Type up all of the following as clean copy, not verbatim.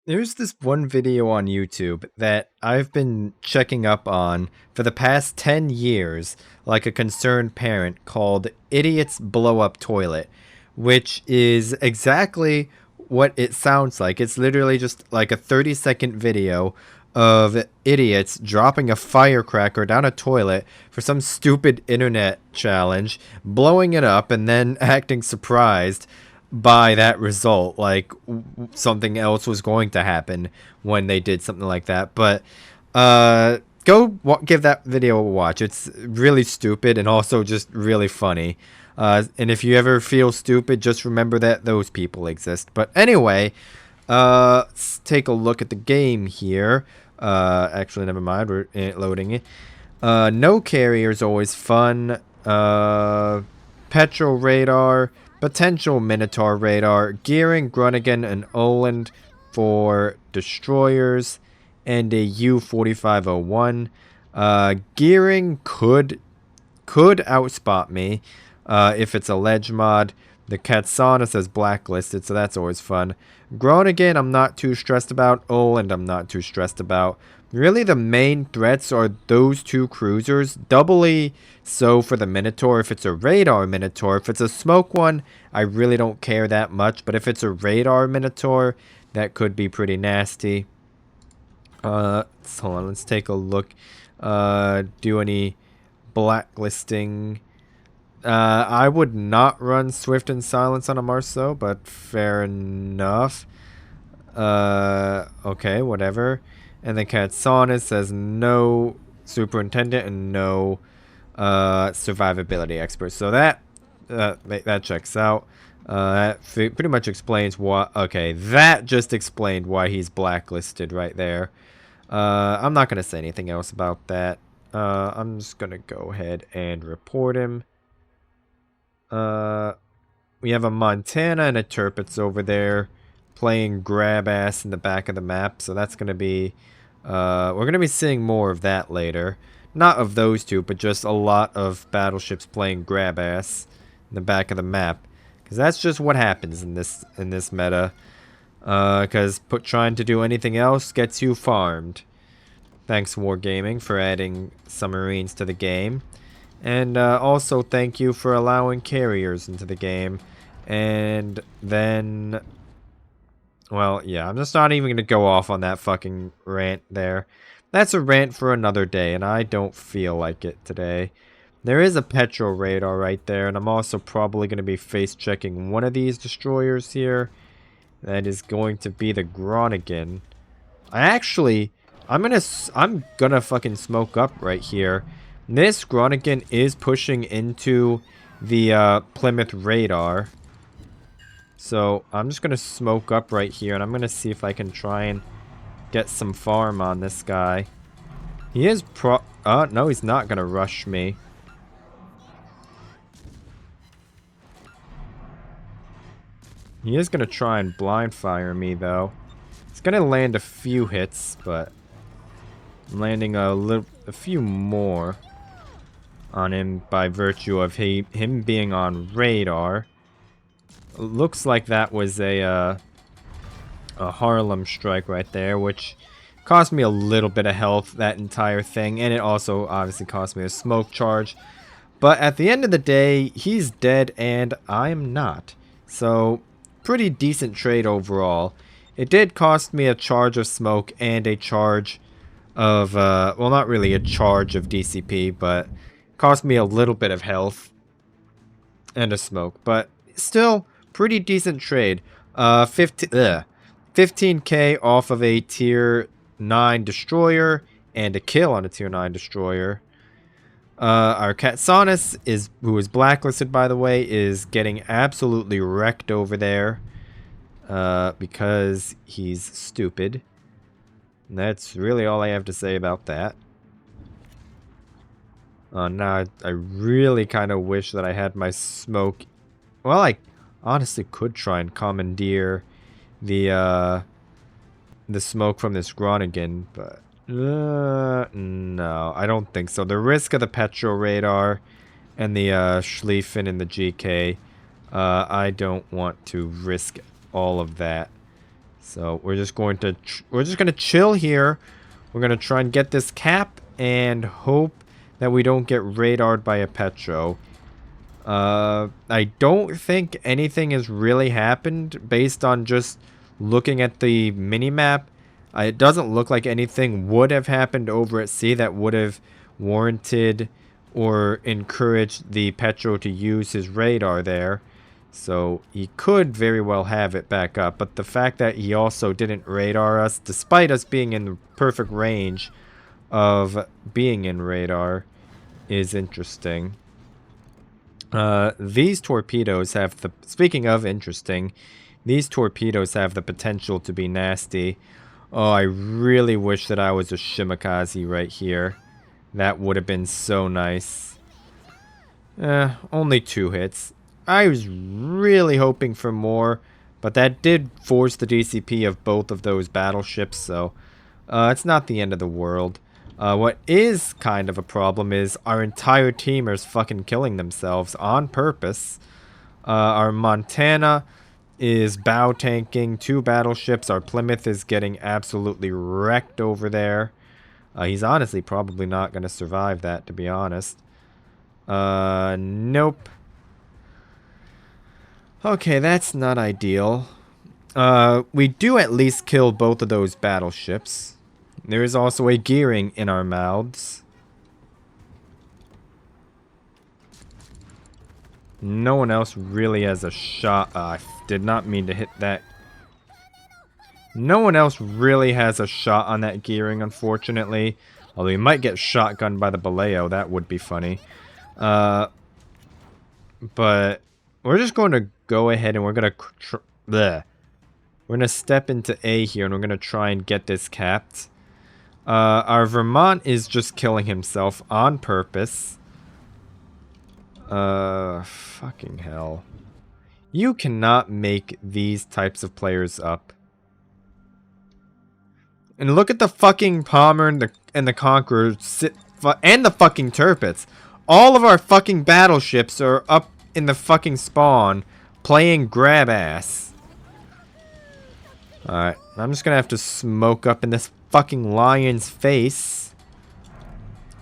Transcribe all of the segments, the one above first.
There's this one video on YouTube that I've been checking up on for the past 10 years, like a concerned parent, called Idiots Blow Up Toilet, which is exactly what it sounds like. It's literally just like a 30-second video of idiots dropping a firecracker down a toilet for some stupid internet challenge, blowing it up, and then acting surprised by that result, like something else was going to happen when they did something like that. But go give that video a watch. It's really stupid and also just really funny. And if you ever feel stupid, just remember that those people exist. But anyway, let's take a look at the game here. Actually, never mind, we're loading it. No carrier is always fun. Petrol radar, potential Minotaur radar, Gearing, Grunigan, and Oland for destroyers, and a U-4501. Gearing could outspot me if it's a ledge mod. The Katsana says blacklisted, so that's always fun. Groningen, I'm not too stressed about. Oland, I'm not too stressed about. Really, the main threats are those two cruisers. Doubly so for the Minotaur if it's a radar Minotaur. If it's a smoke one, I really don't care that much. But if it's a radar Minotaur, that could be pretty nasty. Hold on, let's take a look. Do any blacklisting? I would not run Swift and Silence on a Marceau, but fair enough. Okay, whatever. And then Katsana says no superintendent and no survivability expert. So that checks out. That pretty much explains what. Okay, that just explained why he's blacklisted right there. I'm not gonna say anything else about that. I'm just gonna go ahead and report him. We have a Montana and a Turpitz over there playing grab ass in the back of the map, so that's gonna be we're gonna be seeing more of that later. Not of those two, but just a lot of battleships playing grab ass in the back of the map, because that's just what happens in this meta. Because trying to do anything else gets you farmed. Thanks Wargaming for adding submarines to the game. And also thank you for allowing carriers into the game. And then, well, yeah, I'm just not even going to go off on that fucking rant there. That's a rant for another day, and I don't feel like it today. There is a petrol radar right there, and I'm also probably going to be face-checking one of these destroyers here. That is going to be the Groningen. I'm gonna fucking smoke up right here. This Groningen is pushing into the Plymouth radar. So I'm just going to smoke up right here, and I'm going to see if I can try and get some farm on this guy. He is no, he's not going to rush me. He is going to try and blind fire me, though. He's going to land a few hits, but I'm landing a few more on him by virtue of him being on radar. Looks like that was a Harlem strike right there, which cost me a little bit of health, that entire thing, and it also obviously cost me a smoke charge. But at the end of the day, he's dead and I'm not. So, pretty decent trade overall. It did cost me a charge of smoke and a charge of, well, not really a charge of DCP, but cost me a little bit of health and a smoke. But still, pretty decent trade. 15k off of a tier 9 destroyer and a kill on a tier 9 destroyer. Our Katsanis who is blacklisted, by the way, is getting absolutely wrecked over there because he's stupid. And that's really all I have to say about that. Now I really kind of wish that I had my smoke. Well, I honestly could try and commandeer the smoke from this Groningen, but no, I don't think so. The risk of the petrol radar and the Schlieffen and the GK, I don't want to risk all of that. So we're just going to chill here. We're going to try and get this cap and hope that we don't get radared by a Petro. I don't think anything has really happened based on just looking at the minimap. It doesn't look like anything would have happened over at sea that would have warranted or encouraged the Petro to use his radar there. So he could very well have it back up. But the fact that he also didn't radar us, despite us being in the perfect range of being in radar, is interesting. These torpedoes have the... Speaking of interesting, these torpedoes have the potential to be nasty. Oh, I really wish that I was a Shimakaze right here. That would have been so nice. Only 2 hits. I was really hoping for more, but that did force the DCP of both of those battleships, so it's not the end of the world. What is kind of a problem is our entire team is fucking killing themselves on purpose. Our Montana is bow tanking 2 battleships. Our Plymouth is getting absolutely wrecked over there. He's honestly probably not going to survive that, to be honest. Nope. Okay, that's not ideal. We do at least kill both of those battleships. There is also a gearing in our mouths. No one else really has a shot. I did not mean to hit that. No one else really has a shot on that gearing, unfortunately. Although we might get shotgunned by the Baleo. That would be funny. But we're just going to go ahead and we're going to... We're going to step into A here and we're going to try and get this capped. Our Vermont is just killing himself on purpose. Fucking hell. You cannot make these types of players up. And look at the fucking Palmer and the Conqueror and the fucking Tirpitz. All of our fucking battleships are up in the fucking spawn playing grab ass. Alright, I'm just gonna have to smoke up in this fucking lion's face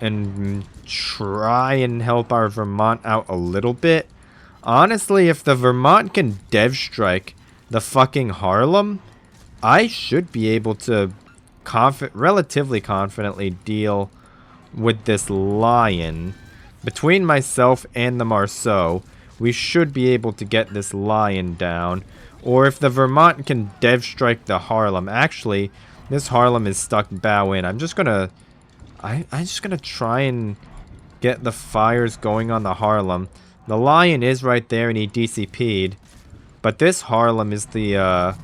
and try and help our Vermont out a little bit. Honestly, if the Vermont can dev strike the fucking Harlem, I should be able to relatively confidently deal with this lion. Between myself and the Marceau, we should be able to get this lion down. Or if the Vermont can dev strike the Harlem. Actually, this Harlem is stuck bow in. I'm just gonna try and get the fires going on the Harlem. The lion is right there and he DCP'd. But this Harlem is the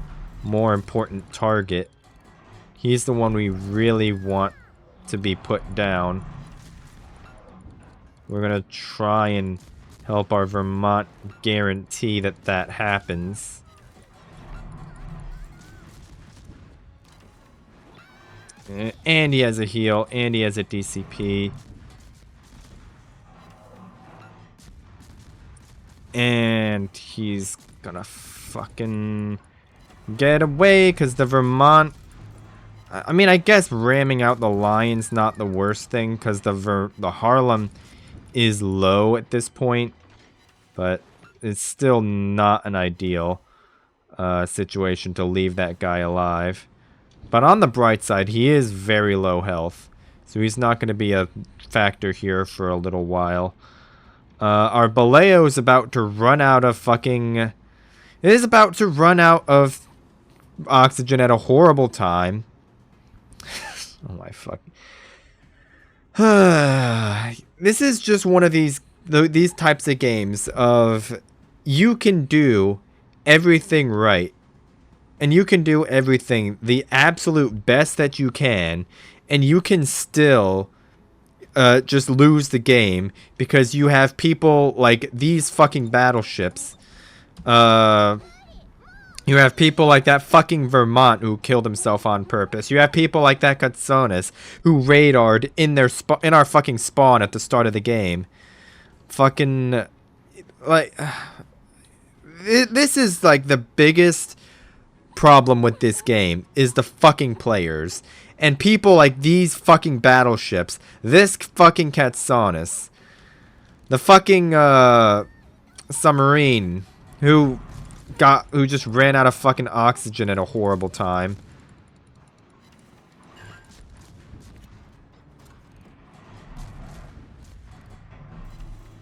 more important target. He's the one we really want to be put down. We're gonna try and help our Vermont guarantee that that happens. And he has a heal, and he has a DCP. And he's gonna fucking get away, because the Vermont... I mean, I guess ramming out the Lion's not the worst thing, because the Harlem is low at this point. But it's still not an ideal situation to leave that guy alive. But on the bright side, he is very low health. So he's not going to be a factor here for a little while. Our Baleo is about to run out of fucking... It is about to run out of oxygen at a horrible time. Oh my fuck. This is just one of these types of games of... You can do everything right. And you can do everything the absolute best that you can, and you can still just lose the game because you have people like these fucking battleships. You have people like that fucking Vermont who killed himself on purpose. You have people like that Katsonis who radared in our fucking spawn at the start of the game. Fucking like this is like the biggest problem with this game is the fucking players. And people like these fucking battleships. This fucking Katsanis. The fucking, submarine. Who just ran out of fucking oxygen at a horrible time.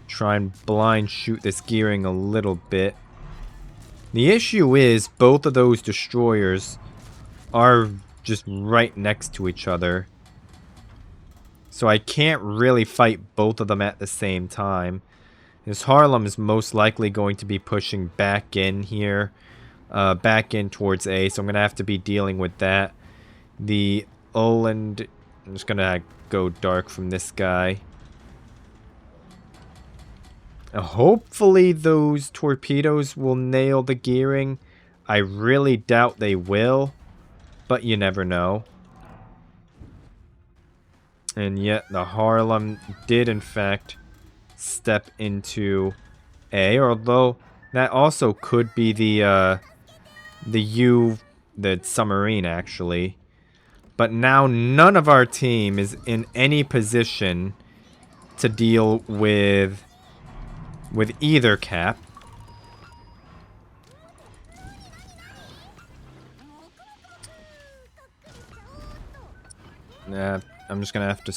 Try and blind shoot this gearing a little bit. The issue is both of those destroyers are just right next to each other. So I can't really fight both of them at the same time. This Harlem is most likely going to be pushing back in here. Back in towards A, so I'm going to have to be dealing with that. The Oland... I'm just going to go dark from this guy. Hopefully those torpedoes will nail the gearing. I really doubt they will, but you never know. And yet the Harlem did in fact step into A, although that also could be the submarine actually. But now none of our team is in any position to deal with either cap. Nah, I'm just gonna have to...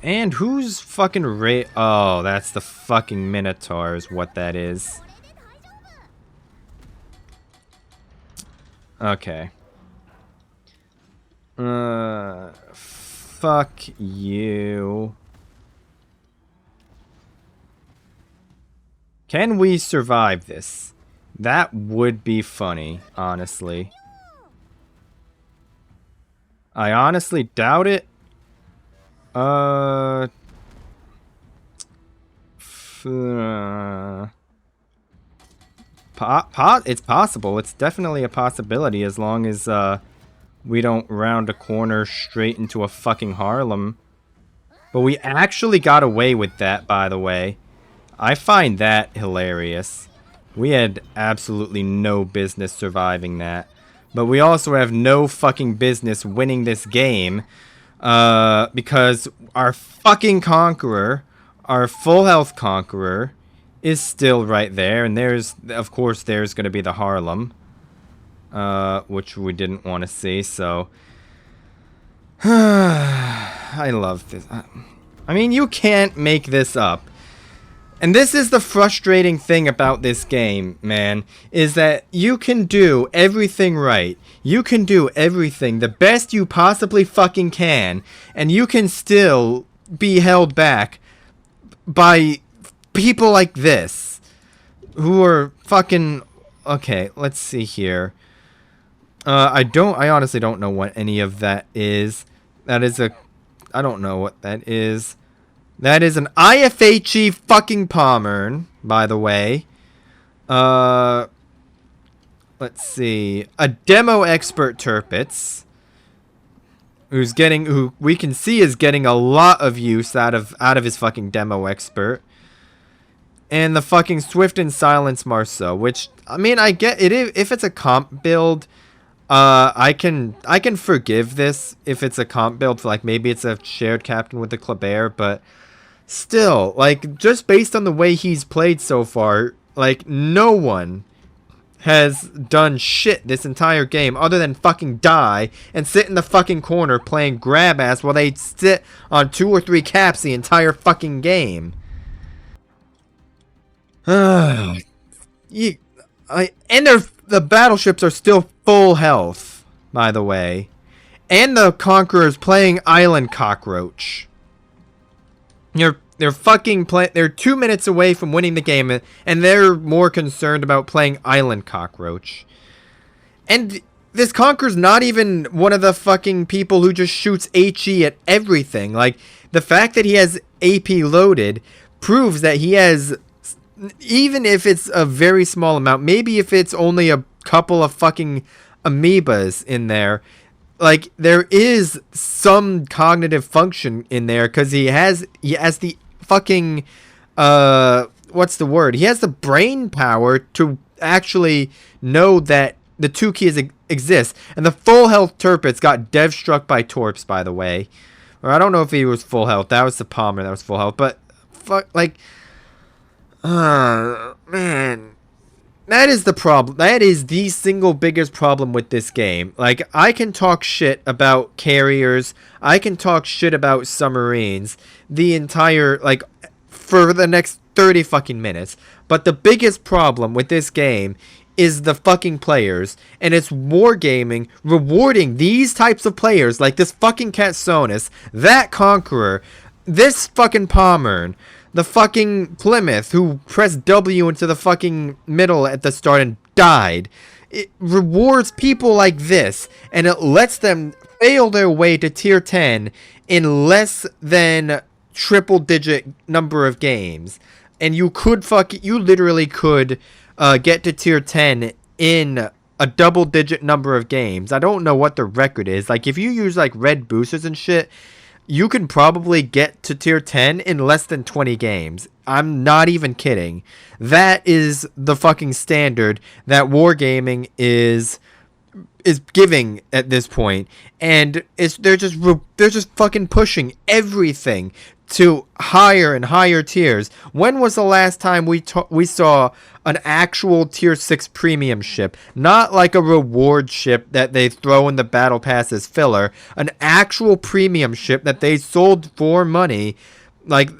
And who's fucking Oh, that's the fucking Minotaur is what that is. Okay. Fuck you. Can we survive this? That would be funny, honestly. I honestly doubt it. It's possible. It's definitely a possibility as long as we don't round a corner straight into a fucking Harlem. But we actually got away with that, by the way. I find that hilarious. We had absolutely no business surviving that. But we also have no fucking business winning this game. Because our fucking Conqueror, our full health Conqueror, is still right there. And of course, there's going to be the Harlem. Which we didn't want to see, so... I love this. I mean, you can't make this up. And this is the frustrating thing about this game, man, is that you can do everything right. You can do everything the best you possibly fucking can, and you can still be held back by people like this, who are fucking... Okay, let's see here. I honestly don't know what any of that is. That is I don't know what that is. That is an IFHE fucking Pommern, by the way. Let's see. A demo expert Tirpitz, who we can see is getting a lot of use out of his fucking demo expert. And the fucking Swift and Silence Marceau, which, I mean, I get it if it's a comp build. I can forgive this if it's a comp build for, like, maybe it's a shared captain with the Kleber, but still, like, just based on the way he's played so far, like, no one has done shit this entire game other than fucking die and sit in the fucking corner playing grab ass while they sit on 2 or 3 caps the entire fucking game. And the battleships are still full health, by the way. And the Conqueror's playing Island Cockroach. They're fucking they're 2 minutes away from winning the game, and they're more concerned about playing Island Cockroach. And this Conqueror's not even one of the fucking people who just shoots HE at everything. Like, the fact that he has AP loaded proves that he has, even if it's a very small amount, maybe if it's only a couple of fucking amoebas in there, like, there is some cognitive function in there, because he has the fucking, what's the word? He has the brain power to actually know that the 2 keys exist. And the full health Turpitz got dev struck by Torps, by the way. Or I don't know if he was full health. That was the Palmer that was full health. But, fuck, like, man. That is the problem. That is the single biggest problem with this game. Like, I can talk shit about carriers. I can talk shit about submarines. The entire, like, for the next 30 fucking minutes. But the biggest problem with this game is the fucking players. And it's wargaming rewarding these types of players, like this fucking Katsonis, that Conqueror, this fucking Pommern, the fucking Plymouth who pressed W into the fucking middle at the start and died. It rewards people like this, and it lets them fail their way to tier 10 in less than triple digit number of games. And you literally could get to tier 10 in a double digit number of games. I don't know what the record is. Like, if you use like red boosters and shit, you can probably get to tier 10 in less than 20 games. I'm not even kidding. That is the fucking standard that wargaming is giving at this point, and they're just fucking pushing everything to higher and higher tiers. When was the last time we saw an actual tier 6 premium ship, not like a reward ship that they throw in the battle pass as filler, an actual premium ship that they sold for money, like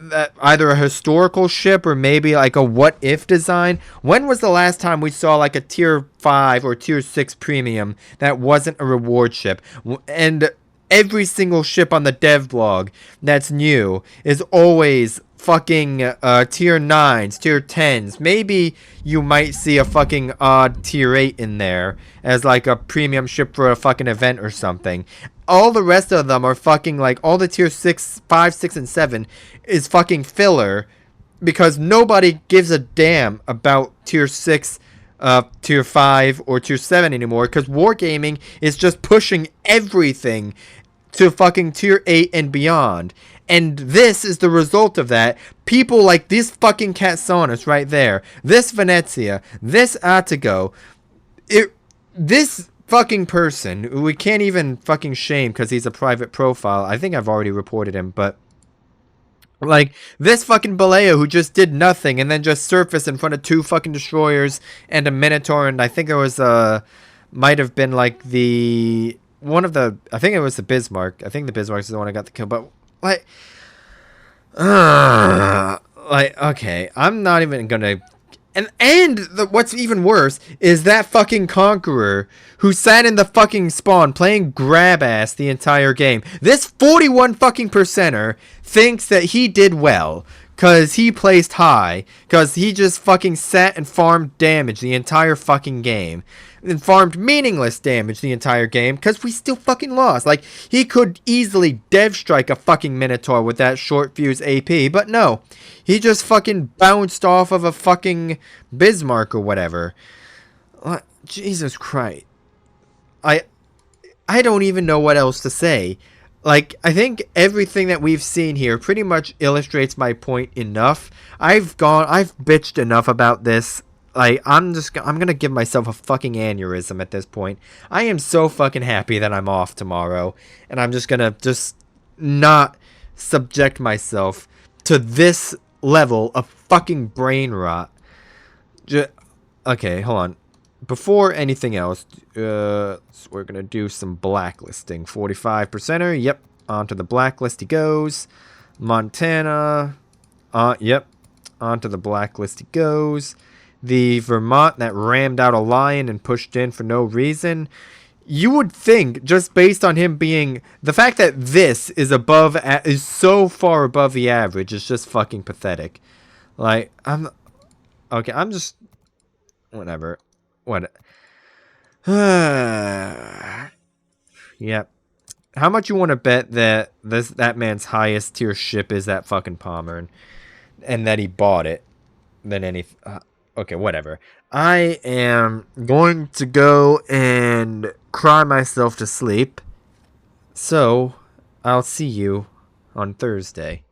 either a historical ship or maybe like a what if design? When was the last time we saw like a tier 5 or tier 6 premium that wasn't a reward ship? And every single ship on the dev blog that's new is always fucking tier 9s, tier 10s. Maybe you might see a fucking odd tier 8 in there as like a premium ship for a fucking event or something. All the rest of them are fucking like all the tier 6, 5, 6, and 7 is fucking filler because nobody gives a damn about tier 6, tier 5, or tier 7 anymore because wargaming is just pushing everything to fucking tier 8 and beyond. And this is the result of that. People like this fucking Katsonis right there, this Venezia, this Attigo, this fucking person who we can't even fucking shame because he's a private profile. I think I've already reported him, but like this fucking Baleo who just did nothing and then just surfaced in front of 2 fucking destroyers and a Minotaur, and I think it was might have been like I think it was the Bismarck. I think the Bismarck is the one I got the kill, but like okay, I'm not even gonna. And what's even worse is that fucking Conqueror who sat in the fucking spawn playing grab ass the entire game. This 41 fucking percenter thinks that he did well because he placed high, because he just fucking sat and farmed damage the entire fucking game. And farmed meaningless damage the entire game because we still fucking lost. Like, he could easily dev strike a fucking Minotaur with that short fuse AP, but no. He just fucking bounced off of a fucking Bismarck or whatever. Jesus Christ. I don't even know what else to say. Like, I think everything that we've seen here pretty much illustrates my point enough. I've bitched enough about this. Like, I'm gonna give myself a fucking aneurysm at this point. I am so fucking happy that I'm off tomorrow. And I'm just gonna not subject myself to this level of fucking brain rot. Okay, hold on. Before anything else, so we're gonna do some blacklisting. 45%er, yep. Onto the blacklist he goes. Montana, yep. Onto the blacklist he goes. The Vermont that rammed out a lion and pushed in for no reason. You would think, just based on him being... The fact that this is so far above the average is just fucking pathetic. Like, okay, I'm just... Whatever. What? Yep. How much you want to bet that that man's highest tier ship is that fucking Pommern? And that he bought it? Than any... okay, whatever. I am going to go and cry myself to sleep. So, I'll see you on Thursday.